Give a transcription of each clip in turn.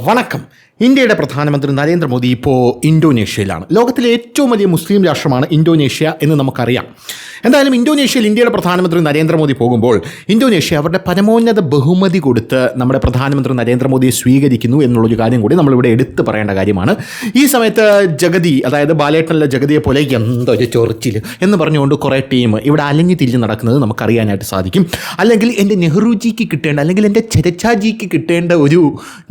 വണക്കം. ഇന്ത്യയുടെ പ്രധാനമന്ത്രി നരേന്ദ്രമോദി ഇപ്പോൾ ഇന്തോനേഷ്യയിലാണ്. ലോകത്തിലെ ഏറ്റവും വലിയ മുസ്ലിം രാഷ്ട്രമാണ് ഇന്തോനേഷ്യ എന്ന് നമുക്കറിയാം. എന്തായാലും ഇന്തോനേഷ്യയിൽ ഇന്ത്യയുടെ പ്രധാനമന്ത്രി നരേന്ദ്രമോദി പോകുമ്പോൾ ഇന്തോനേഷ്യ അവരുടെ പരമോന്നത ബഹുമതി കൊടുത്ത് നമ്മുടെ പ്രധാനമന്ത്രി നരേന്ദ്രമോദിയെ സ്വീകരിക്കുന്നു എന്നുള്ളൊരു കാര്യം കൂടി നമ്മളിവിടെ എടുത്തു പറയേണ്ട കാര്യമാണ്. ഈ സമയത്ത് ജഗതി, അതായത് ബാലേട്ടനിലെ ജഗതിയെ പോലെ എന്തൊരു ചൊറിച്ചിൽ എന്ന് പറഞ്ഞുകൊണ്ട് കുറേ ടീം ഇവിടെ അലഞ്ഞു തിരിഞ്ഞ് നടക്കുന്നത് നമുക്കറിയാനായിട്ട് സാധിക്കും. അല്ലെങ്കിൽ എൻ്റെ നെഹ്റുജിക്ക് കിട്ടേണ്ട, അല്ലെങ്കിൽ എൻ്റെ ചരച്ചാജിക്ക് കിട്ടേണ്ട ഒരു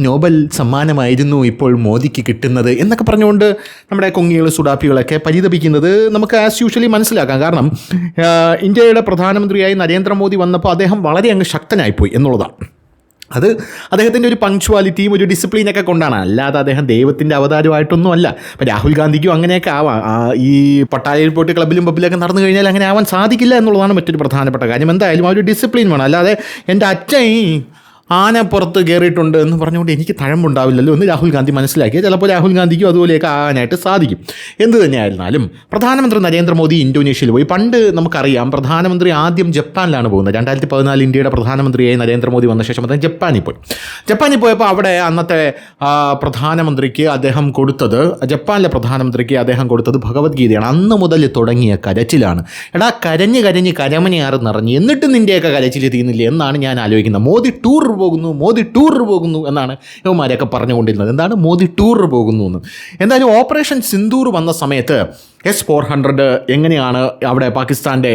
നോബൽ സമ്മാനമായിരുന്നു ഇപ്പോൾ മോദിക്ക് കിട്ടുന്നത് എന്നൊക്കെ പറഞ്ഞുകൊണ്ട് നമ്മുടെ കൊങ്ങികൾ സുഡാപ്പികളൊക്കെ പരിതപിക്കുന്നത് നമുക്ക് ആസ് യൂഷ്വലി മനസ്സിലാക്കാം. കാരണം ഇന്ത്യയുടെ പ്രധാനമന്ത്രിയായി നരേന്ദ്രമോദി വന്നപ്പോൾ അദ്ദേഹം വളരെ അങ്ങ് ശക്തനായിപ്പോയി എന്നുള്ളതാണ്. അത് അദ്ദേഹത്തിൻ്റെ ഒരു പങ്ക്ച്വാലിറ്റിയും ഒരു ഡിസിപ്ലിനൊക്കെ കൊണ്ടാണ്, അല്ലാതെ അദ്ദേഹം ദൈവത്തിൻ്റെ അവതാരമായിട്ടൊന്നും അല്ല. ഇപ്പം രാഹുൽ ഗാന്ധിക്കും അങ്ങനെയൊക്കെ ആവാം. ഈ പട്ടായയിൽ പോയിട്ട് ക്ലബിലും പബ്ബിലൊക്കെ നടന്നു കഴിഞ്ഞാൽ അങ്ങനെ ആവാൻ സാധിക്കില്ല എന്നുള്ളതാണ് മറ്റൊരു പ്രധാനപ്പെട്ട കാര്യം. എന്തായാലും ആ ഒരു ഡിസിപ്ലിൻ വേണം. അല്ലാതെ എൻ്റെ അച്ഛൻ ആന പുറത്ത് കയറിയിട്ടുണ്ട് എന്ന് പറഞ്ഞുകൊണ്ട് എനിക്ക് തഴമ്പുണ്ടാവില്ലല്ലോ എന്ന് രാഹുൽ ഗാന്ധി മനസ്സിലാക്കിയാൽ ചിലപ്പോൾ രാഹുൽ ഗാന്ധിക്കും അതുപോലെയൊക്കെ ആകാനായിട്ട് സാധിക്കും. എന്ത് തന്നെയായിരുന്നാലും പ്രധാനമന്ത്രി നരേന്ദ്രമോദി ഇന്തോനേഷ്യയിൽ പോയി. പണ്ട് നമുക്കറിയാം പ്രധാനമന്ത്രി ആദ്യം ജപ്പാനിലാണ് പോകുന്നത്. 2014 ഇന്ത്യയുടെ പ്രധാനമന്ത്രിയായി നരേന്ദ്രമോദി വന്ന ശേഷം അദ്ദേഹം ജപ്പാനിൽ പോയപ്പോൾ അവിടെ അന്നത്തെ പ്രധാനമന്ത്രിക്ക് അദ്ദേഹം കൊടുത്തത്, ജപ്പാനിലെ പ്രധാനമന്ത്രിക്ക് അദ്ദേഹം കൊടുത്തത് ഭഗവത്ഗീതയാണ്. അന്ന് മുതൽ തുടങ്ങിയ കരച്ചിലാണ്. എടാ കരഞ്ഞ് കരമനയാറ് നിറഞ്ഞ് എന്നിട്ട് നിൻ്റെയൊക്കെ കരച്ചിൽ തീർന്നില്ലേ എന്നാണ് ഞാൻ ആലോചിക്കുന്നത്. മോദി ടൂർ പോകുന്നു എന്നാണ് ഇവന്മാരെയൊക്കെ പറഞ്ഞുകൊണ്ടിരുന്നത്. എന്താണ് മോദി ടൂർ പോകുന്നു എന്ന്. എന്തായാലും ഓപ്പറേഷൻ സിന്ദൂർ വന്ന സമയത്ത് S-400 എങ്ങനെയാണ് അവിടെ പാകിസ്ഥാൻ്റെ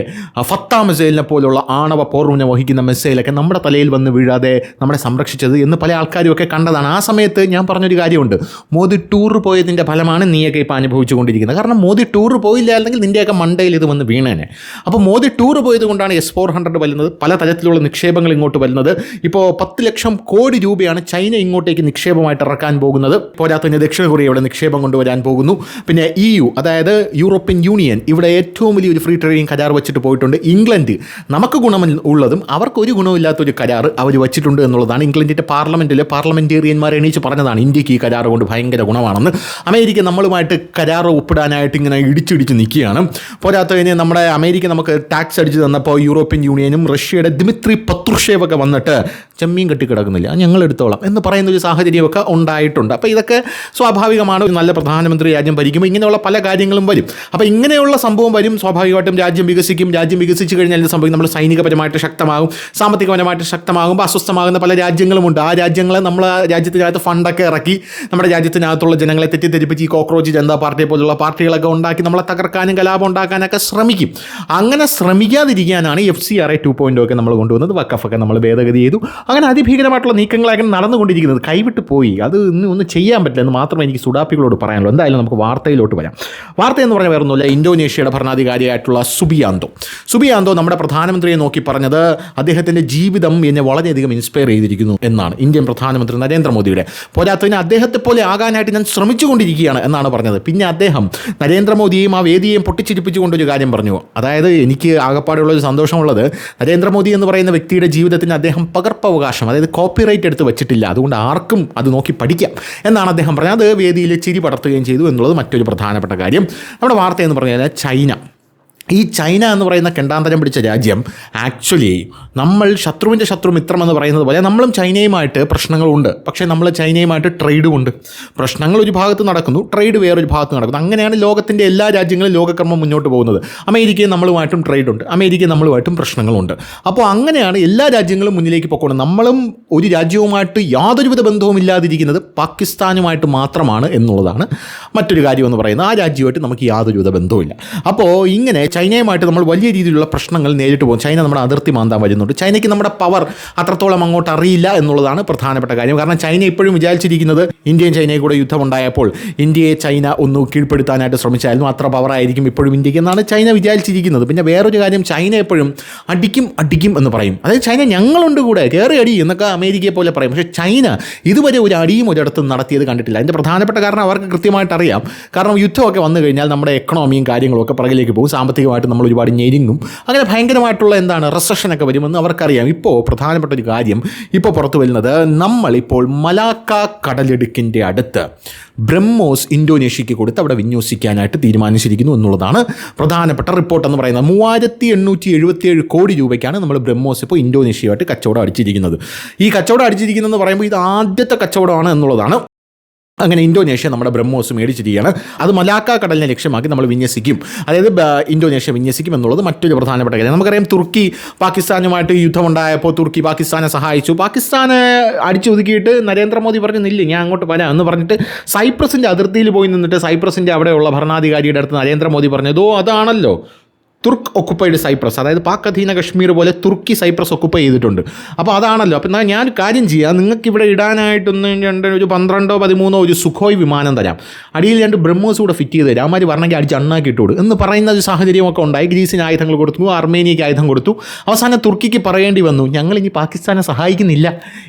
ഫത്ത മിസൈലിനെ പോലുള്ള ആണവ പോർമുന വഹിക്കുന്ന മിസൈലൊക്കെ നമ്മുടെ തലയിൽ വന്ന് വീഴാതെ നമ്മളെ സംരക്ഷിച്ചത് എന്ന് പല ആൾക്കാരും ഒക്കെ കണ്ടതാണ്. ആ സമയത്ത് ഞാൻ പറഞ്ഞൊരു കാര്യമുണ്ട്, മോദി ടൂർ പോയതിൻ്റെ ഫലമാണ് നീയൊക്കെ ഇപ്പോൾ അനുഭവിച്ചുകൊണ്ടിരിക്കുന്നത്. കാരണം മോദി ടൂർ പോയില്ല അല്ലെങ്കിൽ നിൻ്റെയൊക്കെ മണ്ടയിൽ ഇത് വന്ന് വീണേനെ. അപ്പോൾ മോദി ടൂർ പോയത് കൊണ്ടാണ് S-400 വരുന്നത്. പല തരത്തിലുള്ള നിക്ഷേപങ്ങൾ ഇങ്ങോട്ട് വരുന്നത്. ഇപ്പോൾ 10 ലക്ഷം കോടി രൂപയാണ് ചൈന ഇങ്ങോട്ടേക്ക് നിക്ഷേപമായിട്ട് ഇറക്കാൻ പോകുന്നത്. പോരാത്തതിന് ദക്ഷിണ കൊറിയ ഇവിടെ നിക്ഷേപം കൊണ്ടുവരാൻ പോകുന്നു. പിന്നെ EU, അതായത് യൂറോപ്യൻ യൂണിയൻ ഇവിടെ ഏറ്റവും വലിയൊരു ഫ്രീ ട്രേഡിംഗ് കരാർ വെച്ചിട്ട് പോയിട്ടുണ്ട്. ഇംഗ്ലണ്ട് നമുക്ക് ഗുണമുള്ളതും അവർക്കൊരു ഗുണമില്ലാത്തൊരു കരാർ അവർ വെച്ചിട്ടുണ്ട് എന്നുള്ളതാണ്. ഇംഗ്ലണ്ടിൻ്റെ പാർലമെൻറ്റിലെ പാർലമെൻറ്റേറിയന്മാർ എണീച്ച് പറഞ്ഞതാണ് ഇന്ത്യക്ക് ഈ കരാർ കൊണ്ട് ഭയങ്കര ഗുണമാണെന്ന്. അമേരിക്ക നമ്മളുമായിട്ട് കരാർ ഒപ്പിടാനായിട്ട് ഇങ്ങനെ ഇടിച്ചിടിച്ച് നിൽക്കുകയാണ്. പോരാത്തതിന് നമ്മുടെ അമേരിക്ക നമുക്ക് ടാക്സ് അടിച്ച് തന്നപ്പോൾ യൂറോപ്യൻ യൂണിയനും റഷ്യയുടെ ദിമിത്രി പത്രുഷേവ് ഒക്കെ വന്നിട്ട് ചെമ്മീൻ കെട്ടിക്കിടക്കുന്നില്ല, ഞങ്ങൾ എടുത്തോളാം എന്ന് പറയുന്നൊരു സാഹചര്യമൊക്കെ ഉണ്ടായിട്ടുണ്ട്. അപ്പോൾ ഇതൊക്കെ സ്വാഭാവികമാണ്. ഒരു നല്ല പ്രധാനമന്ത്രി രാജ്യം ഭരിക്കുമ്പോൾ ഇങ്ങനെയുള്ള പല കാര്യങ്ങളും വരും. അപ്പോൾ ഇങ്ങനെയുള്ള സംഭവം വരും. സ്വാഭാവികമായിട്ടും രാജ്യം വികസിക്കും. രാജ്യം വികസിച്ച് കഴിഞ്ഞാൽ എന്ത് സംഭവിക്കും? നമ്മൾ സൈനികപരമായിട്ട് ശക്തമാകും, സാമ്പത്തികപരമായിട്ട് ശക്തമാകുമ്പോൾ അസ്വസ്ഥമാകുന്ന പല രാജ്യങ്ങളുമുണ്ട്. ആ രാജ്യങ്ങളെ നമ്മൾ രാജ്യത്തിനകത്ത് ഫണ്ടൊക്കെ ഇറക്കി നമ്മുടെ രാജ്യത്തിനകത്തുള്ള ജനങ്ങളെ തെറ്റിദ്ധരിപ്പിച്ച് ഈ കോക്രോച്ച് ജനതാ പാർട്ടിയെ പോലുള്ള പാർട്ടികളൊക്കെ ഉണ്ടാക്കി നമ്മളെ തകർക്കാനും കലാപം ഉണ്ടാക്കാനൊക്കെ ശ്രമിക്കും. അങ്ങനെ ശ്രമിക്കാതിരിക്കാനാണ് FCRA 2.0 ഒക്കെ നമ്മൾ കൊണ്ടുവന്നത്. വഖഫൊക്കെ നമ്മൾ ഭേദഗതി ചെയ്തു. അങ്ങനെ അതിഭീകരമായിട്ടുള്ള നീക്കങ്ങളൊക്കെ നടന്നുകൊണ്ടിരിക്കുന്നത്. കൈവിട്ട് പോയി, അത് ഒന്നും ചെയ്യാൻ പറ്റില്ല എന്ന് മാത്രമേ എനിക്ക് സുഡാപ്പികളോട് പറയാനുള്ളൂ. എന്തായാലും നമുക്ക് വാർത്തയിലോട്ട് വരാം. വാർത്ത എന്ന് പറഞ്ഞാൽ വേറൊന്നുമില്ല, ഇന്ത്യോനേഷ്യയുടെ ഭരണാധികാരിയായിട്ടുള്ള സുബിയാന്തോ നമ്മുടെ പ്രധാനമന്ത്രിയെ നോക്കി പറഞ്ഞത് അദ്ദേഹത്തിൻ്റെ ജീവിതം എന്നെ വളരെയധികം ഇൻസ്പയർ ചെയ്തിരിക്കുന്നു എന്നാണ് ഇന്ത്യൻ പ്രധാനമന്ത്രി നരേന്ദ്രമോദിയുടെ. പോരാത്തതിന് അദ്ദേഹത്തെ പോലെ ആകാനായിട്ട് ഞാൻ ശ്രമിച്ചുകൊണ്ടിരിക്കുകയാണ് എന്നാണ് പറഞ്ഞത്. പിന്നെ അദ്ദേഹം നരേന്ദ്രമോദിയെയും ആ വേദിയെയും പൊട്ടിച്ചിരിപ്പിച്ചുകൊണ്ടൊരു കാര്യം പറഞ്ഞു. അതായത് എനിക്ക് ആകപ്പാടുള്ളൊരു സന്തോഷമുള്ളത്, നരേന്ദ്രമോദി എന്ന് പറയുന്ന വ്യക്തിയുടെ ജീവിതത്തിന് അദ്ദേഹം പകർപ്പവകാശം, അതായത് കോപ്പിറൈറ്റ് എടുത്ത് വെച്ചിട്ടില്ല. അതുകൊണ്ട് ആർക്കും അത് നോക്കി പഠിക്കാം എന്നാണ് അദ്ദേഹം പറഞ്ഞത്. അത് വേദിയിൽ ചിരി പടർത്തുകയും ചെയ്തു എന്നുള്ളത് മറ്റൊരു പ്രധാനപ്പെട്ട കാര്യം. നമ്മുടെ വാർത്ത എന്ന് പറഞ്ഞാൽ ഈ ചൈന എന്ന് പറയുന്ന കെണ്ടാന്തരം പിടിച്ച രാജ്യം ആക്ച്വലി നമ്മൾ ശത്രുവിൻ്റെ ശത്രു മിത്രം എന്ന് പറയുന്നത് പോലെ നമ്മളും ചൈനയുമായിട്ട് പ്രശ്നങ്ങളുണ്ട്. പക്ഷേ നമ്മൾ ചൈനയുമായിട്ട് ട്രേഡും ഉണ്ട്. പ്രശ്നങ്ങൾ ഒരു ഭാഗത്ത് നടക്കുന്നു, ട്രേഡ് വേറൊരു ഭാഗത്ത് നടക്കുന്നു. അങ്ങനെയാണ് ലോകത്തിൻ്റെ എല്ലാ രാജ്യങ്ങളും ലോകക്രമം മുന്നോട്ട് പോകുന്നത്. അമേരിക്കയും നമ്മളുമായിട്ടും ട്രേഡുണ്ട്, അമേരിക്കയും നമ്മളുമായിട്ടും പ്രശ്നങ്ങളുണ്ട്. അപ്പോൾ അങ്ങനെയാണ് എല്ലാ രാജ്യങ്ങളും മുന്നിലേക്ക് പോയിക്കൊണ്ട് നമ്മളും ഒരു രാജ്യവുമായിട്ട് യാതൊരുവിധ ബന്ധവും ഇല്ലാതിരിക്കുന്നത് പാകിസ്ഥാനുമായിട്ട് മാത്രമാണ് എന്നുള്ളതാണ് മറ്റൊരു കാര്യം എന്ന് പറയുന്നത്. ആ രാജ്യമായിട്ട് നമുക്ക് യാതൊരുവിധ ബന്ധവുമില്ല. അപ്പോൾ ഇങ്ങനെ ചൈനയുമായിട്ട് നമ്മൾ വലിയ രീതിയിലുള്ള പ്രശ്നങ്ങൾ നേരിട്ട് പോകും. ചൈന നമ്മുടെ അതിർത്തി മാന്താൻ വരുന്നുണ്ട്. ചൈനയ്ക്ക് നമ്മുടെ പവർ അത്രത്തോളം അങ്ങോട്ട് അറിയില്ല എന്നുള്ളതാണ് പ്രധാനപ്പെട്ട കാര്യം. കാരണം ചൈന ഇപ്പോഴും വിചാരിച്ചിരിക്കുന്നത് ഇന്ത്യയും ചൈനയും കൂടെ യുദ്ധമുണ്ടായപ്പോൾ ഇന്ത്യയെ ചൈന ഒന്ന് കീഴ്പ്പെടുത്താനായിട്ട് ശ്രമിച്ചായിരുന്നു അത്ര പവറായിരിക്കും ഇപ്പോഴും ഇന്ത്യക്ക് എന്നാണ് ചൈന വിചാരിച്ചിരിക്കുന്നത്. പിന്നെ വേറൊരു കാര്യം, ചൈന എപ്പോഴും അടിക്കും എന്ന് പറയും. അതായത് ചൈന ഞങ്ങളുണ്ട് കൂടെ, കയറി അടി എന്നൊക്കെ അമേരിക്കയെ പോലെ പറയും. പക്ഷേ ചൈന ഇതുവരെ ഒരു അടിയും ഒരിടത്തും നടത്തിയത് കണ്ടിട്ടില്ല. അതിൻ്റെ പ്രധാനപ്പെട്ട കാരണം അവർക്ക് കൃത്യമായിട്ട് അറിയാം. കാരണം യുദ്ധമൊക്കെ വന്നു കഴിഞ്ഞാൽ നമ്മുടെ എക്കണോമിയും കാര്യങ്ങളും ഒക്കെ പുറകിലേക്ക് പോകും, സാമ്പത്തിക കാര്യമായിട്ട് നമ്മൾ ഒരുപാട് ഞെരുങ്ങും. അങ്ങനെ ഭയങ്കരമായിട്ടുള്ള റെസഷനൊക്കെ വരുമെന്ന് അവർക്കറിയാം. ഇപ്പോൾ പ്രധാനപ്പെട്ട ഒരു കാര്യം ഇപ്പോൾ പുറത്തു വരുന്നത്, നമ്മളിപ്പോൾ മലാക്ക കടലിടുക്കിൻ്റെ അടുത്ത് ബ്രഹ്മോസ് ഇന്തോനേഷ്യയ്ക്ക് കൊടുത്ത് അവിടെ വിന്യസിക്കാനായിട്ട് തീരുമാനിച്ചിരിക്കുന്നു എന്നുള്ളതാണ് പ്രധാനപ്പെട്ട റിപ്പോർട്ട് എന്ന് പറയുന്നത്. 3877 കോടി രൂപയ്ക്കാണ് നമ്മൾ ബ്രഹ്മോസ് ഇപ്പോൾ ഇന്തോനേഷ്യയുമായിട്ട് കച്ചവടം അടിച്ചിരിക്കുന്നത്. ഈ കച്ചവടം അടിച്ചിരിക്കുന്നതെന്ന് പറയുമ്പോൾ ഇത് ആദ്യത്തെ കച്ചവടമാണ് എന്നുള്ളതാണ്. അങ്ങനെ ഇന്തോനേഷ്യ നമ്മുടെ ബ്രഹ്മോസ് മേടിച്ചിരിക്കുകയാണ്. അത് മലാക്ക കടലിനെ ലക്ഷ്യമാക്കി നമ്മൾ വിന്യസിക്കും, അതായത് ഇന്തോനേഷ്യ വിന്യസിക്കും എന്നുള്ളത് മറ്റൊരു പ്രധാനപ്പെട്ട കാര്യം. നമുക്കറിയാം, തുർക്കി പാകിസ്ഥാനുമായിട്ട് യുദ്ധമുണ്ടായപ്പോൾ തുർക്കി പാകിസ്ഥാനെ സഹായിച്ചു. പാകിസ്ഥാനെ അടിച്ചൊതുക്കിയിട്ട് നരേന്ദ്രമോദി പറഞ്ഞില്ല, ഞാൻ അങ്ങോട്ട് വരാം എന്ന് പറഞ്ഞിട്ട് സൈപ്രസിൻ്റെ അതിർത്തിയിൽ പോയി നിന്നിട്ട് സൈപ്രസിൻ്റെ അവിടെയുള്ള ഭരണാധികാരിയുടെ അടുത്ത് നരേന്ദ്രമോദി പറഞ്ഞതോ അതാണല്ലോ തുർക്ക് ഒക്കുപ്പൈഡ് സൈപ്രസ്, അതായത് പാക് അധീന കശ്മീർ പോലെ തുർക്കി സൈപ്രസ് ഒക്കുപ്പൈ ചെയ്തിട്ടുണ്ട്. അപ്പോൾ അതാണല്ലോ. അപ്പോൾ എന്നാൽ ഞാൻ കാര്യം ചെയ്യാം, നിങ്ങൾക്കിവിടെ ഇടാനായിട്ടൊന്ന് ഒരു 12-13 ഒരു സുഖോയ് വിമാനം തരാം, അടിയിൽ 2 ബ്രഹ്മോസ് കൂടെ ഫിറ്റ് ചെയ്ത് തരാം, അമാര് പറഞ്ഞെങ്കിൽ അടിച്ച് അണ്ണാക്കി ഇട്ടോട് എന്ന് പറയുന്ന ഒരു സാഹചര്യമൊക്കെ ഉണ്ടായി. ഗ്രീസിന് ആയുധങ്ങൾ കൊടുത്തു, അർമേനിയയ്ക്ക് ആയുധം കൊടുത്തു. അവസാനം തുർക്കിക്ക് പറയേണ്ടി വന്നു, ഞങ്ങളിനി പാകിസ്ഥാനെ സഹായിക്കുന്നില്ല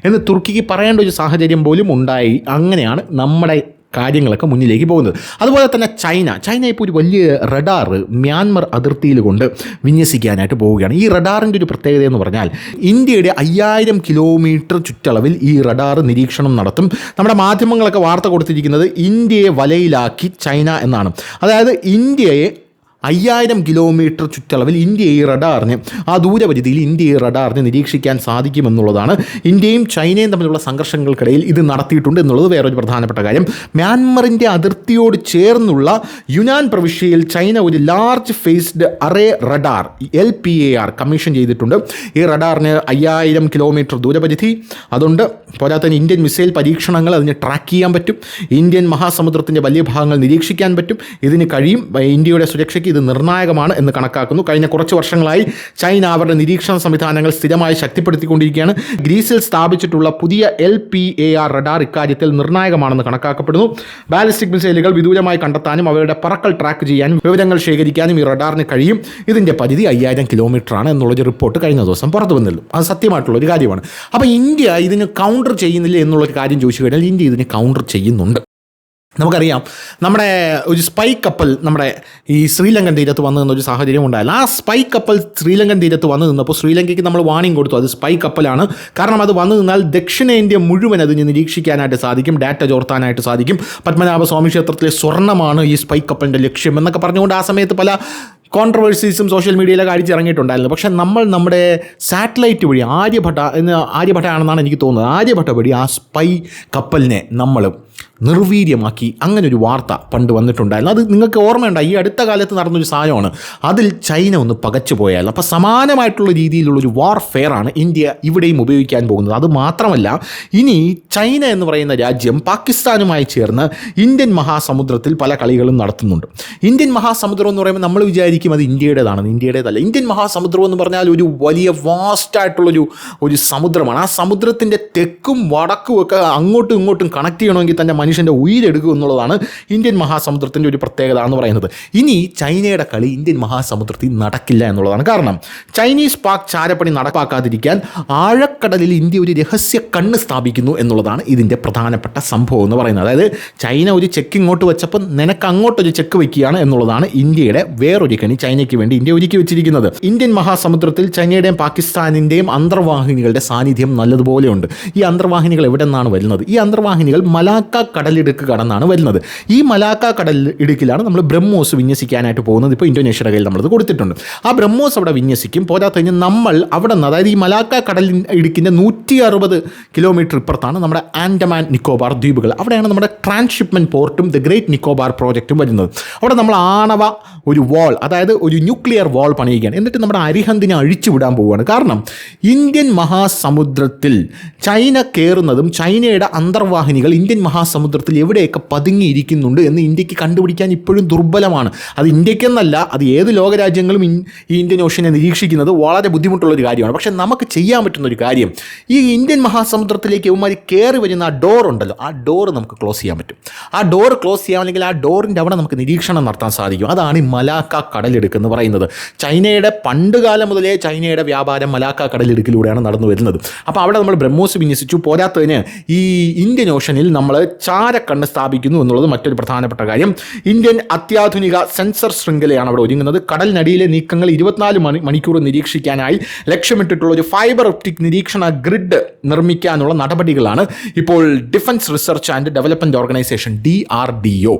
എന്ന് തുർക്കിക്ക് പറയേണ്ട ഒരു സാഹചര്യം പോലും ഉണ്ടായി. അങ്ങനെയാണ് നമ്മുടെ കാര്യങ്ങളൊക്കെ മുന്നിലേക്ക് പോകുന്നത്. അതുപോലെ തന്നെ ചൈന ഇപ്പോൾ ഒരു വലിയ റഡാർ മ്യാൻമർ അതിർത്തിയിൽ കൊണ്ട് വിന്യസിക്കാനായിട്ട് പോവുകയാണ്. ഈ റഡാറിൻ്റെ ഒരു പ്രത്യേകത എന്ന് പറഞ്ഞാൽ, ഇന്ത്യയുടെ 5000 കിലോമീറ്റർ ചുറ്റളവിൽ ഈ റഡാർ നിരീക്ഷണം നടത്തും. നമ്മുടെ മാധ്യമങ്ങളൊക്കെ വാർത്ത കൊടുത്തിരിക്കുന്നത് ഇന്ത്യയെ വലയിലാക്കി ചൈന എന്നാണ്. അതായത് ഇന്ത്യയെ 5000 കിലോമീറ്റർ ചുറ്റളവിൽ ഇന്ത്യ ഈ റഡാറിന്, ആ ദൂരപരിധിയിൽ ഇന്ത്യ ഈ റഡാറിന് നിരീക്ഷിക്കാൻ സാധിക്കുമെന്നുള്ളതാണ്. ഇന്ത്യയും ചൈനയും തമ്മിലുള്ള സംഘർഷങ്ങൾക്കിടയിൽ ഇത് നടത്തിയിട്ടുണ്ട് എന്നുള്ളത് വേറൊരു പ്രധാനപ്പെട്ട കാര്യം. മ്യാൻമറിൻ്റെ അതിർത്തിയോട് ചേർന്നുള്ള യുനാൻ പ്രവിശ്യയിൽ ചൈന ഒരു large phased array radar LPAR commission ചെയ്തിട്ടുണ്ട്. ഈ റഡാറിന് 5000 കിലോമീറ്റർ ദൂരപരിധി അതുകൊണ്ട്. പോരാത്തതിന് ഇന്ത്യൻ മിസൈൽ പരീക്ഷണങ്ങൾ അതിന് ട്രാക്ക് ചെയ്യാൻ പറ്റും. ഇന്ത്യൻ മഹാസമുദ്രത്തിൻ്റെ വലിയ ഭാഗങ്ങൾ നിരീക്ഷിക്കാൻ പറ്റും. ഇതിന് കഴിയും. ഇന്ത്യയുടെ സുരക്ഷയ്ക്ക് ഇത് നിർണായകമാണ് എന്ന് കണക്കാക്കുന്നു. കഴിഞ്ഞ കുറച്ച് വർഷങ്ങളായി ചൈന അവരുടെ നിരീക്ഷണ സംവിധാനങ്ങൾ സ്ഥിരമായി ശക്തിപ്പെടുത്തിക്കൊണ്ടിരിക്കുകയാണ്. ഗ്രീസിൽ സ്ഥാപിച്ചിട്ടുള്ള പുതിയ LPAR റഡാർ ഇക്കാര്യത്തിൽ നിർണായകമാണെന്ന് കണക്കാക്കപ്പെടുന്നു. ബാലിസ്റ്റിക് മിസൈലുകൾ വിദൂരമായി കണ്ടെത്താനും അവയുടെ പറക്കൽ ട്രാക്ക് ചെയ്യാനും വിവരങ്ങൾ ശേഖരിക്കാനും ഈ റഡാറിന് കഴിയും. ഇതിൻ്റെ പരിധി 5000 കിലോമീറ്ററാണ് എന്നുള്ളൊരു റിപ്പോർട്ട് കഴിഞ്ഞ ദിവസം പുറത്തു വന്നില്ല. അത് സത്യമായിട്ടുള്ളൊരു കാര്യമാണ്. അപ്പോൾ ഇന്ത്യ ഇതിന് കൗണ്ടർ ചെയ്യുന്നില്ല എന്നുള്ളൊരു കാര്യം ചോദിച്ചു കഴിഞ്ഞാൽ ഇന്ത്യ ഇതിന് കൗണ്ടർ ചെയ്യുന്നുണ്ട്. നമുക്കറിയാം, നമ്മുടെ ഒരു സ്പൈ കപ്പൽ നമ്മുടെ ഈ ശ്രീലങ്കൻ തീരത്ത് വന്നു നിന്നൊരു സാഹചര്യം ഉണ്ടായാലും ആ സ്പൈ കപ്പൽ ശ്രീലങ്കൻ തീരത്ത് വന്നു നിന്നപ്പോൾ ശ്രീലങ്കയ്ക്ക് നമ്മൾ വാണിംഗ് കൊടുത്തു, അത് സ്പൈ കപ്പലാണ്. കാരണം അത് വന്നു നിന്നാൽ ദക്ഷിണേന്ത്യ മുഴുവൻ അതിന് നിരീക്ഷിക്കാനായിട്ട് സാധിക്കും, ഡാറ്റ ചോർത്താനായിട്ട് സാധിക്കും. പത്മനാഭസ്വാമി ക്ഷേത്രത്തിലെ സ്വർണ്ണമാണ് ഈ സ്പൈ കപ്പലിൻ്റെ ലക്ഷ്യം എന്നൊക്കെ പറഞ്ഞുകൊണ്ട് ആ സമയത്ത് പല കോൺട്രവേഴ്സീസും സോഷ്യൽ മീഡിയയിലൊക്കെ അടിച്ചിറങ്ങിയിട്ടുണ്ടായിരുന്നു. പക്ഷേ നമ്മൾ നമ്മുടെ സാറ്റലൈറ്റ് വഴി ആര്യഭട്ട ആണെന്നാണ് എനിക്ക് തോന്നുന്നത്, ആര്യഭട്ട വഴി ആ സ്പൈ കപ്പലിനെ നമ്മൾ നിർവീര്യമാക്കി. അങ്ങനൊരു വാർത്ത പണ്ട് വന്നിട്ടുണ്ടായിരുന്നു. അത് നിങ്ങൾക്ക് ഓർമ്മയുണ്ടായി, ഈ അടുത്ത കാലത്ത് നടന്നൊരു സാധനമാണ്. അതിൽ ചൈന ഒന്ന് പകച്ചു പോയായിരുന്നു. അപ്പോൾ സമാനമായിട്ടുള്ള രീതിയിലുള്ളൊരു വാർഫെയറാണ് ഇന്ത്യ ഇവിടെയും ഉപയോഗിക്കാൻ പോകുന്നത്. അതുമാത്രമല്ല, ഇനി ചൈന എന്ന് പറയുന്ന രാജ്യം പാകിസ്ഥാനുമായി ചേർന്ന് ഇന്ത്യൻ മഹാസമുദ്രത്തിൽ പല കളികളും നടത്തുന്നുണ്ട്. ഇന്ത്യൻ മഹാസമുദ്രം എന്ന് പറയുമ്പോൾ നമ്മൾ വിചാരിക്കും അത് ഇന്ത്യയുടേതാണെന്ന്. ഇന്ത്യയുടേതല്ല. ഇന്ത്യൻ മഹാസമുദ്രം എന്ന് പറഞ്ഞാൽ ഒരു വലിയ വാസ്റ്റായിട്ടുള്ളൊരു സമുദ്രമാണ്. ആ സമുദ്രത്തിൻ്റെ തെക്കും വടക്കും ഒക്കെ അങ്ങോട്ടും ഇങ്ങോട്ടും കണക്ട് ചെയ്യണമെങ്കിൽ തന്നെ മനുഷ്യൻ്റെ ഉയിരെടുക്കും എന്നുള്ളതാണ് ഇന്ത്യൻ മഹാസമുദ്രത്തിൻ്റെ ഒരു പ്രത്യേകത എന്ന് പറയുന്നത്. ഇനി ചൈനയുടെ കളി ഇന്ത്യൻ മഹാസമുദ്രത്തിൽ നടക്കില്ല എന്നുള്ളതാണ്. കാരണം ചൈനീസ് പാക് ചാരപ്പണി നടപ്പാക്കാതിരിക്കാൻ ആഴക്കടലിൽ ഇന്ത്യ ഒരു രഹസ്യ കണ്ണ് സ്ഥാപിക്കുന്നു എന്നുള്ളതാണ് ഇതിൻ്റെ പ്രധാനപ്പെട്ട സംഭവം എന്ന് പറയുന്നത്. അതായത് ചൈന ഒരു ചെക്ക് ഇങ്ങോട്ട് വെച്ചപ്പോൾ നിനക്ക് അങ്ങോട്ടൊരു ചെക്ക് വയ്ക്കുകയാണ് എന്നുള്ളതാണ് ഇന്ത്യയുടെ വേറൊരു കണി ചൈനയ്ക്ക് വേണ്ടി ഇന്ത്യ ഒരുക്കി വെച്ചിരിക്കുന്നത്. ഇന്ത്യൻ മഹാസമുദ്രത്തിൽ ചൈനയുടെയും പാകിസ്ഥാനിൻ്റെയും അന്തർവാഹിനികളുടെ സാന്നിധ്യം നല്ലതുപോലെ ഉണ്ട്. ഈ അന്തർവാഹിനികൾ എവിടെ നിന്നാണ് വരുന്നത്? ഈ അന്തർവാഹിനികൾ മലാക്ക കടലിടുക്ക് കടന്നാണ് വരുന്നത്. ഈ മലാക്ക കടലിടുക്കിലാണ് നമ്മൾ ബ്രഹ്മോസ് വിന്യസിക്കാനായിട്ട് പോകുന്നത്. ഇപ്പോൾ ഇന്തോനേഷ്യയുടെ കയ്യിൽ നമ്മളത് കൊടുത്തിട്ടുണ്ട്. ആ ബ്രഹ്മോസ് അവിടെ വിന്യസിക്കും. പോരാത്തതിന് നമ്മൾ അവിടെ നിന്ന്, അതായത് ഈ മലാക്ക കടലിടുക്കിൻ്റെ 160 കിലോമീറ്റർ ഇപ്പുറത്താണ് നമ്മുടെ ആൻഡമാൻ നിക്കോബാർ ദ്വീപുകൾ. അവിടെയാണ് നമ്മുടെ ട്രാൻസ്ഷിപ്മെൻറ്റ് പോർട്ടും ദ ഗ്രേറ്റ് നിക്കോബാർ പ്രോജക്റ്റും വരുന്നത്. അവിടെ നമ്മൾ ആണവ ഒരു വാൾ, അതായത് ഒരു ന്യൂക്ലിയർ വാൾ പണിയുകയാണ്. എന്നിട്ട് നമ്മുടെ അരിഹന്തിനെ അഴിച്ചു വിടാൻ പോവുകയാണ്. കാരണം ഇന്ത്യൻ മഹാസമുദ്രത്തിൽ ചൈന കയറുന്നതും ചൈനയുടെ അന്തർവാഹിനികൾ ഇന്ത്യൻ മഹാസമുദ്രത്തിൽ എവിടെയൊക്കെ പതുങ്ങിയിരിക്കുന്നുണ്ട് എന്ന് ഇന്ത്യക്ക് കണ്ടുപിടിക്കാൻ ഇപ്പോഴും ദുർബലമാണ്. അത് ഇന്ത്യക്കെന്നല്ല, അത് ഏത് ലോകരാജ്യങ്ങളും ഈ ഇന്ത്യൻ ഓഷ്യനെ നിരീക്ഷിക്കുന്നത് വളരെ ബുദ്ധിമുട്ടുള്ളൊരു കാര്യമാണ്. പക്ഷേ നമുക്ക് ചെയ്യാൻ പറ്റുന്നൊരു കാര്യം, ഈ ഇന്ത്യൻ മഹാസമുദ്രത്തിലേക്ക് ഇവന്മാർ കയറി വരുന്ന ആ ഡോർ ഉണ്ടല്ലോ, ആ ഡോർ നമുക്ക് ക്ലോസ് ചെയ്യാൻ പറ്റും. ആ ഡോർ ക്ലോസ് ചെയ്യാം, അല്ലെങ്കിൽ ആ ഡോറിൻ്റെ അവിടെ നമുക്ക് നിരീക്ഷണം നടത്താൻ സാധിക്കും. അതാണ് ഈ മലാക്ക കടലിടുക്ക് എന്ന് പറയുന്നത്. ചൈനയുടെ പണ്ടുകാലം മുതലേ ചൈനയുടെ വ്യാപാരം മലാക്ക കടലിടുക്കിലൂടെയാണ് നടന്നു വരുന്നത്. അപ്പോൾ അവിടെ നമ്മൾ ബ്രഹ്മോസ് വിന്യസിച്ചു. പോരാത്തതിന് ഈ ഇന്ത്യൻ ഓഷനിൽ നമ്മൾ ചാരക്കണ്ണ് സ്ഥാപിക്കുന്നു എന്നുള്ളത് മറ്റൊരു പ്രധാനപ്പെട്ട കാര്യം. ഇന്ത്യൻ അത്യാധുനിക സെൻസർ ശൃംഖലയാണ് അവിടെ ഒരുങ്ങുന്നത്. കടലിനടിയിലെ നീക്കങ്ങൾ 24 മണിക്കൂർ നിരീക്ഷിക്കാനായി ലക്ഷ്യമിട്ടിട്ടുള്ള ഒരു ഫൈബർ ഒപ്റ്റിക് നിരീക്ഷണ ഗ്രിഡ് നിർമ്മിക്കാനുള്ള നടപടികളാണ് ഇപ്പോൾ defence research and development organisation DRDO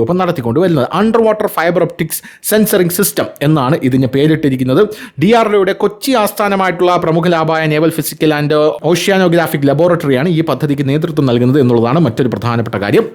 ഇപ്പം നടത്തിക്കൊണ്ട് വരുന്നത്. Under water fibre optics censoring system എന്നാണ് ഇതിന് പേരിട്ടിരിക്കുന്നത്. DRDOയുടെ കൊച്ചി ആസ്ഥാനമായിട്ടുള്ള പ്രമുഖ ലാബായ നേവൽ ഫിസിക്കൽ ആൻഡ് ഓഷ്യാനോഗ്രാഫിക് ലബോറട്ടറിയാണ് ഈ പദ്ധതിക്ക് നേതൃത്വം നൽകുന്നത് എന്നുള്ളതാണ് മറ്റൊരു പ്രധാനപ്പെട്ട കാര്യം.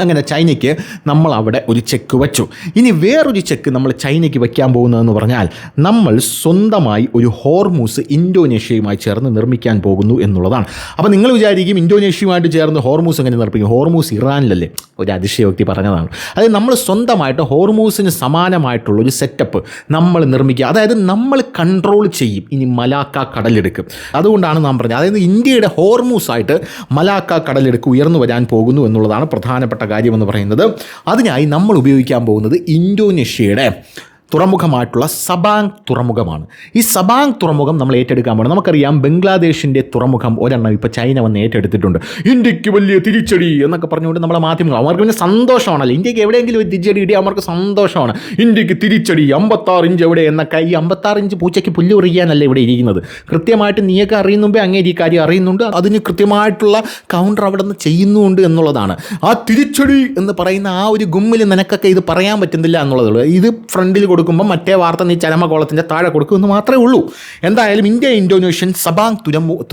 അങ്ങനെ ചൈനയ്ക്ക് നമ്മൾ അവിടെ ഒരു ചെക്ക് വച്ചു. ഇനി വേറൊരു ചെക്ക് നമ്മൾ ചൈനയ്ക്ക് വയ്ക്കാൻ പോകുന്നതെന്ന് പറഞ്ഞാൽ നമ്മൾ സ്വന്തമായി ഒരു ഹോർമൂസ് ഇന്തോനേഷ്യയുമായി ചേർന്ന് നിർമ്മിക്കാൻ പോകുന്നു എന്നുള്ളതാണ്. അപ്പോൾ നിങ്ങൾ വിചാരിക്കും ഇന്തോനേഷ്യയുമായിട്ട് ചേർന്ന് ഹോർമൂസ് എങ്ങനെ നിർമ്മിക്കും? ഹോർമൂസ് ഇറാനിലല്ലേ? ഒരു അതിശയോക്തി പറഞ്ഞതാണ്. അതായത് നമ്മൾ സ്വന്തമായിട്ട് ഹോർമൂസിന് സമാനമായിട്ടുള്ളൊരു സെറ്റപ്പ് നമ്മൾ നിർമ്മിക്കുക. അതായത് നമ്മൾ കൺട്രോൾ ചെയ്യും ഇനി മലാക്ക കടലെടുക്കും. അതുകൊണ്ടാണ് നാം പറഞ്ഞത്, അതായത് ഇന്ത്യയുടെ ഹോർമൂസായിട്ട് മലാക്ക കടലെടുക്ക് ഉയർന്നു വരാൻ പോകുന്നു എന്നുള്ളതാണ് പ്രധാനപ്പെട്ട കാര്യമെന്ന് പറയുന്നത്. അതിനായി നമ്മൾ ഉപയോഗിക്കാൻ പോകുന്നത് ഇന്തോനേഷ്യയുടെ തുറമുഖമായിട്ടുള്ള സബാങ് തുറമുഖമാണ്. ഈ സബാങ് തുറമുഖം നമ്മൾ ഏറ്റെടുക്കാൻ പോകുന്നത്, നമുക്കറിയാം ബംഗ്ലാദേശിൻ്റെ തുറമുഖം ഒരെണ്ണം ഇപ്പോൾ ചൈന വന്ന് ഏറ്റെടുത്തിട്ടുണ്ട്. ഇന്ത്യക്ക് വലിയ തിരിച്ചടി എന്നൊക്കെ പറഞ്ഞുകൊണ്ട് നമ്മളെ മാധ്യമങ്ങൾ, അവർക്ക് പിന്നെ സന്തോഷമാണല്ലോ, ഇന്ത്യക്ക് എവിടെയെങ്കിലും ഒരു തിരിച്ചടി കിട്ടിയാൽ അവർക്ക് സന്തോഷമാണ്. ഇന്ത്യക്ക് തിരിച്ചടി 56 ഇഞ്ച് എവിടെ എന്നൊക്കെ. ഈ 56 ഇഞ്ച് പൂച്ചയ്ക്ക് പുല്ല് ഉറിയാനല്ല ഇവിടെ ഇരിക്കുന്നത്. കൃത്യമായിട്ട് നീയൊക്കെ അറിയുന്നുമ്പേ അങ്ങേ ഈ കാര്യം അറിയുന്നുണ്ട്, അതിന് കൃത്യമായിട്ടുള്ള കൗണ്ടർ അവിടെ നിന്ന് ചെയ്യുന്നുണ്ട് എന്നുള്ളതാണ്. ആ തിരിച്ചടി എന്ന് പറയുന്ന ആ ഒരു ഗുമ്മിൽ നിനക്കൊക്കെ ഇത് പറയാൻ പറ്റുന്നില്ല എന്നുള്ളതുള്ളൂ. ഇത് ഫ്രണ്ടിൽ കൊടുക്കുമ്പോൾ മറ്റേ വാർത്ത നീ ചരമകോളത്തിൻ്റെ താഴെ കൊടുക്കുമെന്ന് മാത്രമേ ഉള്ളൂ. എന്തായാലും ഇന്ത്യ ഇന്തോനേഷ്യൻ സബാങ്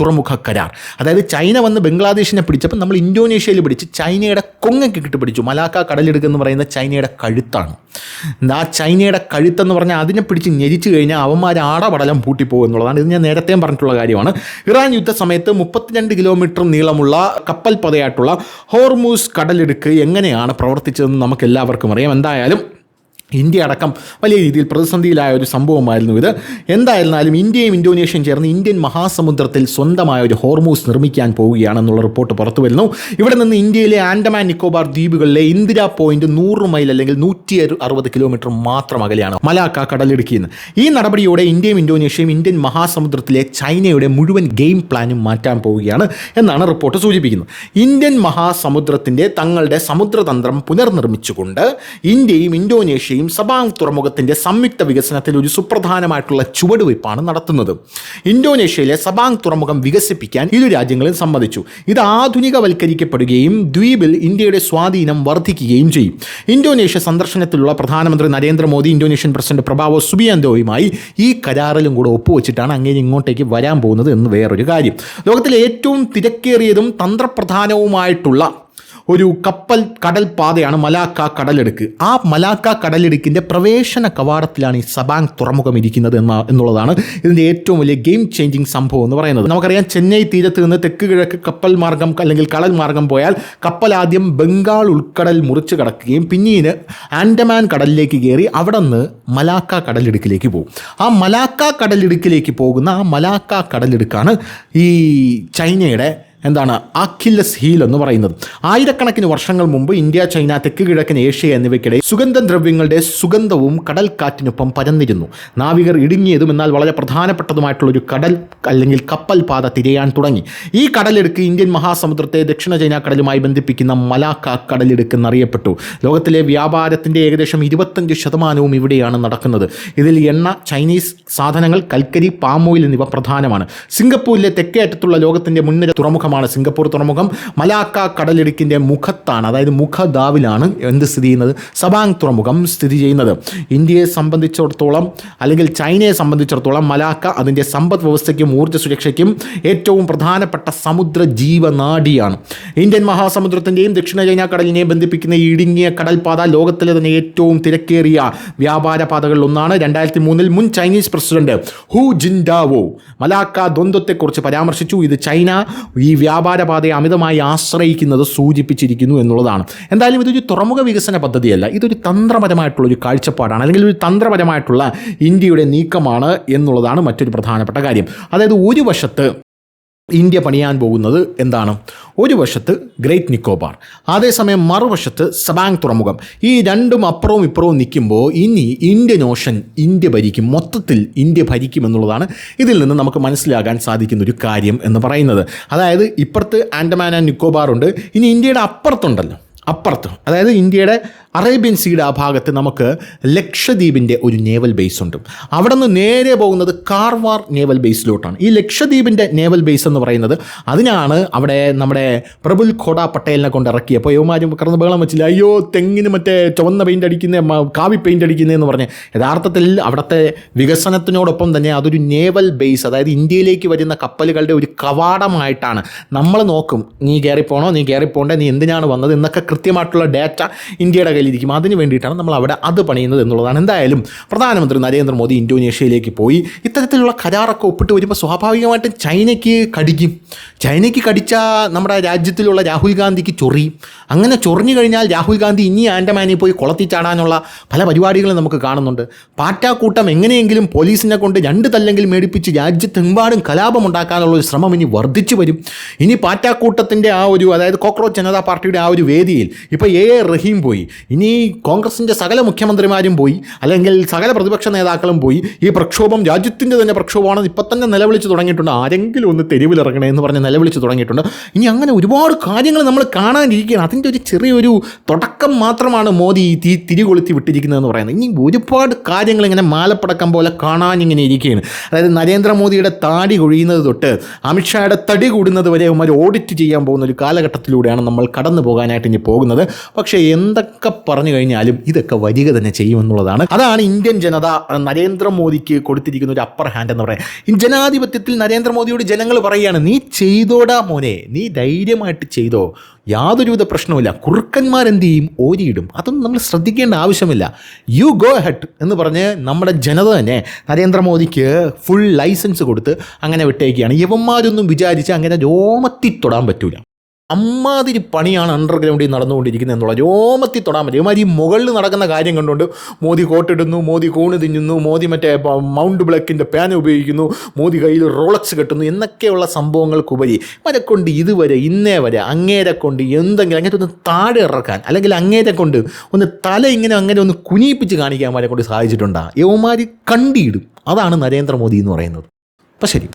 തുറമുഖ കരാർ, അതായത് ചൈന വന്ന് ബംഗ്ലാദേശിനെ പിടിച്ചപ്പോൾ നമ്മൾ ഇന്തോനേഷ്യയിൽ പിടിച്ച് ചൈനയുടെ കൊങ്ങയ്ക്ക് കിട്ടുപിടിച്ചു. മലാക്ക കടലെടുക്കെന്ന് പറയുന്ന ചൈനയുടെ കഴുത്താണ്. ആ ചൈനയുടെ കഴുത്തെന്ന് പറഞ്ഞാൽ അതിനെ പിടിച്ച് ഞെരിച്ചു കഴിഞ്ഞാൽ അവന്മാർ ആടപടലം പൂട്ടിപ്പോകും എന്നുള്ളതാണ്. ഇത് ഞാൻ നേരത്തെയും പറഞ്ഞിട്ടുള്ള കാര്യമാണ്. ഇറാൻ യുദ്ധസമയത്ത് 32 കിലോമീറ്റർ നീളമുള്ള കപ്പൽ പതയായിട്ടുള്ള ഹോർമൂസ് കടലെടുക്ക് എങ്ങനെയാണ് പ്രവർത്തിച്ചതെന്ന് നമുക്ക് എല്ലാവർക്കും അറിയാം. എന്തായാലും ഇന്ത്യ അടക്കം വലിയ രീതിയിൽ പ്രതിസന്ധിയിലായ ഒരു സംഭവമായിരുന്നു ഇത്. എന്തായിരുന്നാലും ഇന്ത്യയും ഇന്തോനേഷ്യയും ചേർന്ന് ഇന്ത്യൻ മഹാസമുദ്രത്തിൽ സ്വന്തമായ ഒരു ഹോർമൂസ് നിർമ്മിക്കാൻ പോവുകയാണെന്നുള്ള റിപ്പോർട്ട് പുറത്തു വരുന്നു. ഇവിടെ നിന്ന് ഇന്ത്യയിലെ ആൻഡമാൻ നിക്കോബാർ ദ്വീപുകളിലെ ഇന്ദിര പോയിന്റ് 100 മൈൽ അല്ലെങ്കിൽ 160 കിലോമീറ്റർ മാത്രം അകലെയാണ് മലാക്ക കടലിടുക്കിയെന്ന്. ഈ നടപടിയോടെ ഇന്ത്യയും ഇന്തോനേഷ്യയും ഇന്ത്യൻ മഹാസമുദ്രത്തിലെ ചൈനയുടെ മുഴുവൻ ഗെയിം പ്ലാനും മാറ്റാൻ പോവുകയാണ് എന്നാണ് റിപ്പോർട്ട് സൂചിപ്പിക്കുന്നത്. ഇന്ത്യൻ മഹാസമുദ്രത്തിൻ്റെ തങ്ങളുടെ സമുദ്രതന്ത്രം പുനർനിർമ്മിച്ചുകൊണ്ട് ഇന്ത്യയും ഇന്തോനേഷ്യയും സബാങ് തുറമുഖത്തിന്റെ സംയുക്ത വികസനത്തിൽ ഒരു സുപ്രധാനമായിട്ടുള്ള ചുവടുവയ്പ്പാണ് നടത്തുന്നത്. ഇന്തോനേഷ്യയിലെ സബാങ് തുറമുഖം വികസിപ്പിക്കാൻ ഇരു രാജ്യങ്ങളും സമ്മതിച്ചു. ഇത് ആധുനികവൽക്കരിക്കപ്പെടുകയും ദ്വീപിൽ ഇന്ത്യയുടെ സ്വാധീനം വർദ്ധിക്കുകയും ചെയ്യും. ഇന്തോനേഷ്യ സന്ദർശനത്തിലുള്ള പ്രധാനമന്ത്രി നരേന്ദ്രമോദി ഇന്തോനേഷ്യൻ പ്രസിഡന്റ് പ്രബോവോ സുബിയാന്റോയുമായി ഈ കരാറിലും കൂടെ ഒപ്പുവെച്ചിട്ടാണ് അങ്ങനെ ഇങ്ങോട്ടേക്ക് വരാൻ പോകുന്നത് എന്ന് വേറൊരു കാര്യം. ലോകത്തിലെ ഏറ്റവും തിരക്കേറിയതും തന്ത്രപ്രധാനവുമായിട്ടുള്ള ഒരു കടൽ പാതയാണ് മലാക്ക കടലെടുക്ക്. ആ മലാക്ക കടലെടുക്കിൻ്റെ പ്രവേശന കവാടത്തിലാണ് ഈ സബാങ് തുറമുഖം ഇരിക്കുന്നത് എന്നുള്ളതാണ് ഇതിൻ്റെ ഏറ്റവും വലിയ ഗെയിം ചേഞ്ചിങ് സംഭവം എന്ന് പറയുന്നത്. നമുക്കറിയാം ചെന്നൈ തീരത്ത് നിന്ന് തെക്ക് കിഴക്ക് കപ്പൽ മാർഗം അല്ലെങ്കിൽ കടൽ മാർഗം പോയാൽ കപ്പൽ ആദ്യം ബംഗാൾ ഉൾക്കടൽ മുറിച്ച് കടക്കുകയും പിന്നീട് ആൻഡമാൻ കടലിലേക്ക് കയറി അവിടെ നിന്ന് മലാക്ക കടലിടുക്കിലേക്ക് പോകും. ആ മലാക്ക കടലിടുക്കിലേക്ക് പോകുന്ന ആ മലാക്ക കടലിടുക്കാണ് ഈ ചൈനയുടെ അക്കില്ലസ് ഹീൽ എന്ന് പറയുന്നത്. ആയിരക്കണക്കിന് വർഷങ്ങൾ മുമ്പ് ഇന്ത്യ, ചൈന, തെക്ക് കിഴക്കൻ ഏഷ്യ എന്നിവയ്ക്കിടെ സുഗന്ധദ്രവ്യങ്ങളുടെ സുഗന്ധവും കടൽക്കാറ്റിനൊപ്പം പരന്നിരുന്നു. നാവികർ ഇടുങ്ങിയതും എന്നാൽ വളരെ പ്രധാനപ്പെട്ടതുമായിട്ടുള്ളൊരു കടൽ അല്ലെങ്കിൽ കപ്പൽ പാത തിരയാൻ തുടങ്ങി. ഈ കടലിടുക്ക് ഇന്ത്യൻ മഹാസമുദ്രത്തെ ദക്ഷിണ ചൈന കടലുമായി ബന്ധിപ്പിക്കുന്ന മലാക്ക കടലിടുക്ക് എന്നറിയപ്പെട്ടു. ലോകത്തിലെ വ്യാപാരത്തിൻ്റെ ഏകദേശം 25% ഇവിടെയാണ് നടക്കുന്നത്. ഇതിൽ എണ്ണ, ചൈനീസ് സാധനങ്ങൾ, കൽക്കരി, പാം ഓയിൽ എന്നിവ പ്രധാനമാണ്. സിംഗപ്പൂരിലെ തെക്കേ അറ്റത്തുള്ള ലോകത്തിൻ്റെ മുൻനിര തുറമുഖം സിംഗപ്പൂർ തുറമുഖം. മലാക്ക കടലിടുക്കിൻ്റെ മുഖത്താണ്, അതായത് മുഖദാവിലാണ് സ്ഥിതി ചെയ്യുന്നത്, സബാങ് തുറമുഖം സ്ഥിതി ചെയ്യുന്നത്. ഇന്ത്യയെ സംബന്ധിച്ചിടത്തോളം അല്ലെങ്കിൽ ചൈനയെ സംബന്ധിച്ചിടത്തോളം മലാക്ക അതിൻ്റെ സമ്പദ് വ്യവസ്ഥയ്ക്കും ഊർജ്ജ സുരക്ഷയ്ക്കും ഏറ്റവും പ്രധാനപ്പെട്ട സമുദ്ര ജീവനാഡിയാണ്. ഇന്ത്യൻ മഹാസമുദ്രത്തിൻ്റെയും ദക്ഷിണ ചൈന കടലിനെ ബന്ധിപ്പിക്കുന്ന ഇടുങ്ങിയ കടൽപാത ലോകത്തിലെ തന്നെ ഏറ്റവും തിരക്കേറിയ വ്യാപാര പാതകളിൽ ഒന്നാണ്. 2003 മുൻ ചൈനീസ് പ്രസിഡന്റ് ഹു ജിൻഡാവോ മലാക്ക ദ്വന്ദ്വത്തെക്കുറിച്ച് പരാമർശിച്ചു. ഇത് ചൈന ഈ വ്യാപാരപാതയെ അമിതമായി ആശ്രയിക്കുന്നത് സൂചിപ്പിച്ചിരിക്കുന്നു എന്നുള്ളതാണ്. എന്തായാലും ഇതൊരു തുറമുഖ വികസന പദ്ധതിയല്ല, ഇതൊരു തന്ത്രപരമായിട്ടുള്ളൊരു കാഴ്ചപ്പാടാണ്, അല്ലെങ്കിൽ ഒരു തന്ത്രപരമായിട്ടുള്ള ഇന്ത്യയുടെ നീക്കമാണ് എന്നുള്ളതാണ് മറ്റൊരു പ്രധാനപ്പെട്ട കാര്യം. അതായത് ഒരു വശത്ത് ഇന്ത്യ പണിയാൻ പോകുന്നത് എന്താണ്? ഒരു വശത്ത് ഗ്രേറ്റ് നിക്കോബാർ, അതേസമയം മറുവശത്ത് സബാങ് തുറമുഖം. ഈ രണ്ടും അപ്പുറവും ഇപ്പുറവും നിൽക്കുമ്പോൾ ഇനി ഇന്ത്യൻ ഓഷൻ ഇന്ത്യ ഭരിക്കും, മൊത്തത്തിൽ ഇന്ത്യ ഭരിക്കും എന്നുള്ളതാണ് ഇതിൽ നിന്ന് നമുക്ക് മനസ്സിലാകാൻ സാധിക്കുന്ന ഒരു കാര്യം എന്ന് പറയുന്നത്. അതായത് ഇപ്പുറത്ത് ആൻഡമാൻ ആൻഡ് നിക്കോബാർ ഉണ്ട്, ഇനി ഇന്ത്യയുടെ അപ്പുറത്തുണ്ടല്ലോ, അതായത് ഇന്ത്യയുടെ അറേബ്യൻ സീയുടെ ആ ഭാഗത്ത് നമുക്ക് ലക്ഷദ്വീപിൻ്റെ ഒരു നേവൽ ബേസ് ഉണ്ട്. അവിടെ നിന്ന് നേരെ പോകുന്നത് കാർവാർ നേവൽ ബേസിലോട്ടാണ്. ഈ ലക്ഷദ്വീപിൻ്റെ നേവൽ ബേസ് എന്ന് പറയുന്നത് അതിനാണ് അവിടെ നമ്മുടെ പ്രഫുൽ ഖോഡ പട്ടേലിനെ കൊണ്ട് ഇറക്കിയപ്പോൾ യുവമാരും കറന്ന് ബഹളം വെച്ചില്ല, അയ്യോ തെങ്ങിന് മറ്റേ ചുവന്ന പെയിൻ്റ് അടിക്കുന്ന കാവി പെയിൻ്റ് അടിക്കുന്നതെന്ന് പറഞ്ഞ്. യഥാർത്ഥത്തിൽ അവിടുത്തെ വികസനത്തിനോടൊപ്പം തന്നെ അതൊരു നേവൽ ബേസ്, അതായത് ഇന്ത്യയിലേക്ക് വരുന്ന കപ്പലുകളുടെ ഒരു കവാടമായിട്ടാണ്. നമ്മൾ നോക്കും, നീ കയറിപ്പോണോ, നീ കയറിപ്പോണ്ടേ, നീ എന്തിനാണ് വന്നത് എന്നൊക്കെ കൃത്യമായിട്ടുള്ള ഡാറ്റ ഇന്ത്യയുടെ കയ്യിലിരിക്കും. അതിന് വേണ്ടിയിട്ടാണ് നമ്മൾ അവിടെ അത് പണിയുന്നത് എന്നുള്ളതാണ്. എന്തായാലും പ്രധാനമന്ത്രി നരേന്ദ്രമോദി ഇന്തോനേഷ്യയിലേക്ക് പോയി ഇത്തരത്തിലുള്ള കരാറൊക്കെ ഒപ്പിട്ട് വരുമ്പോൾ സ്വാഭാവികമായിട്ടും ചൈനയ്ക്ക് കടിച്ചാൽ നമ്മുടെ രാജ്യത്തിലുള്ള രാഹുൽ ഗാന്ധിക്ക് ചൊറിയും. അങ്ങനെ ചൊറിഞ്ഞു കഴിഞ്ഞാൽ രാഹുൽ ഗാന്ധി ഇനി ആൻഡമാനിൽ പോയി കുളത്തി ചാടാനുള്ള പല പരിപാടികളും നമുക്ക് കാണുന്നുണ്ട്. പാറ്റാക്കൂട്ടം എങ്ങനെയെങ്കിലും പോലീസിനെ കൊണ്ട് 2 തല്ലെങ്കിലും മേടിപ്പിച്ച് രാജ്യത്തെമ്പാടും കലാപമുണ്ടാക്കാനുള്ള ഒരു ശ്രമം ഇനി വർദ്ധിച്ചു വരും. ഇനി പാറ്റാക്കൂട്ടത്തിൻ്റെ ആ ഒരു, അതായത് കോക്രോച്ച് ജനതാ പാർട്ടിയുടെ ആ ഒരു വേദിയിൽ ഇപ്പോൾ എ റഹീം പോയി, ഇനി കോൺഗ്രസിൻ്റെ സകല മുഖ്യമന്ത്രിമാരും പോയി, അല്ലെങ്കിൽ സകല പ്രതിപക്ഷ നേതാക്കളും പോയി. ഈ പ്രക്ഷോഭം രാജ്യത്തിൻ്റെ തന്നെ പ്രക്ഷോഭമാണെന്ന് ഇപ്പം തന്നെ നിലവിളിച്ച് തുടങ്ങിയിട്ടുണ്ട്. ആരെങ്കിലും ഒന്ന് തെരുവിലിറങ്ങണേ എന്ന് പറഞ്ഞ് നിലവിളിച്ച് തുടങ്ങിയിട്ടുണ്ട്. ഇനി അങ്ങനെ ഒരുപാട് കാര്യങ്ങൾ നമ്മൾ കാണാനിരിക്കുകയാണ്. അതിൻ്റെ ഒരു ചെറിയൊരു തുടക്കം മാത്രമാണ് മോദി തിരികൊളുത്തി വിട്ടിരിക്കുന്നതെന്ന് പറയുന്നത്. ഇനി ഒരുപാട് കാര്യങ്ങൾ ഇങ്ങനെ മാലപ്പടക്കം പോലെ കാണാനിങ്ങനെ ഇരിക്കുകയാണ്. അതായത് നരേന്ദ്രമോദിയുടെ താടി കൊഴിയുന്നത് തൊട്ട് അമിത്ഷായുടെ തടി കൂടുന്നത് വരെ അവർ ഓഡിറ്റ് ചെയ്യാൻ പോകുന്ന ഒരു കാലഘട്ടത്തിലൂടെയാണ് നമ്മൾ കടന്നു പോകാനായിട്ട് ഇനി പോകുന്നത്. പക്ഷേ എന്തൊക്കെ പറഞ്ഞു കഴിഞ്ഞാലും ഇതൊക്കെ വരിക തന്നെ ചെയ്യുമെന്നുള്ളതാണ്. അതാണ് ഇന്ത്യൻ ജനത നരേന്ദ്രമോദിക്ക് കൊടുത്തിരിക്കുന്ന ഒരു അപ്പർ ഹാൻഡ് എന്ന് പറയാം. ഈ ജനാധിപത്യത്തിൽ നരേന്ദ്രമോദിയോട് ജനങ്ങൾ പറയുകയാണ്, നീ ചെയ്തോടാ മോനെ, നീ ധൈര്യമായിട്ട് ചെയ്തോ, യാതൊരുവിധ പ്രശ്നവുമില്ല. കുറുക്കന്മാരെന്ത് ചെയ്യും? ഓരിയിടും. അതൊന്നും നമ്മൾ ശ്രദ്ധിക്കേണ്ട ആവശ്യമില്ല. യു ഗോ ഹെഡ് എന്ന് പറഞ്ഞ് നമ്മുടെ ജനത തന്നെ നരേന്ദ്രമോദിക്ക് ഫുൾ ലൈസൻസ് കൊടുത്ത് അങ്ങനെ വിട്ടേക്കുകയാണ്. യവന്മാരൊന്നും വിചാരിച്ച് അങ്ങനെ രോമത്തി തൊടാൻ പറ്റൂല. അമ്മാതിരി പണിയാണ് അണ്ടർഗ്രൗണ്ടിൽ നടന്നുകൊണ്ടിരിക്കുന്നത് എന്നുള്ള. രോമത്തിൽ തൊടാൻ പറ്റും. ഇവന്മാർ ഈ മുകളിൽ നടക്കുന്ന കാര്യം കണ്ടുകൊണ്ട് മോദി കോട്ടിടുന്നു, മോദി കൂണ് തിന്നുന്നു, മോദി മറ്റേ മൗണ്ട് ബ്ലാക്കിൻ്റെ പാൻ ഉപയോഗിക്കുന്നു, മോദി കയ്യിൽ റോളക്സ് കെട്ടുന്നു എന്നൊക്കെയുള്ള സംഭവങ്ങൾക്കുപരി ഇവരെ കൊണ്ട് ഇതുവരെ ഇന്നേ വരെ അങ്ങേരെ കൊണ്ട് എന്തെങ്കിലും അങ്ങനത്തെ ഒന്ന് താഴെ ഇറക്കാൻ, അല്ലെങ്കിൽ അങ്ങേരെ കൊണ്ട് ഒന്ന് തല ഇങ്ങനെ അങ്ങനെ ഒന്ന് കുനിയിപ്പിച്ച് കാണിക്കാൻ അവരെ കൊണ്ട് സാധിച്ചിട്ടുണ്ടാകും. യവന്മാർ കണ്ടിയിടും. അതാണ് നരേന്ദ്രമോദി എന്ന് പറയുന്നത്. അപ്പം ശരി.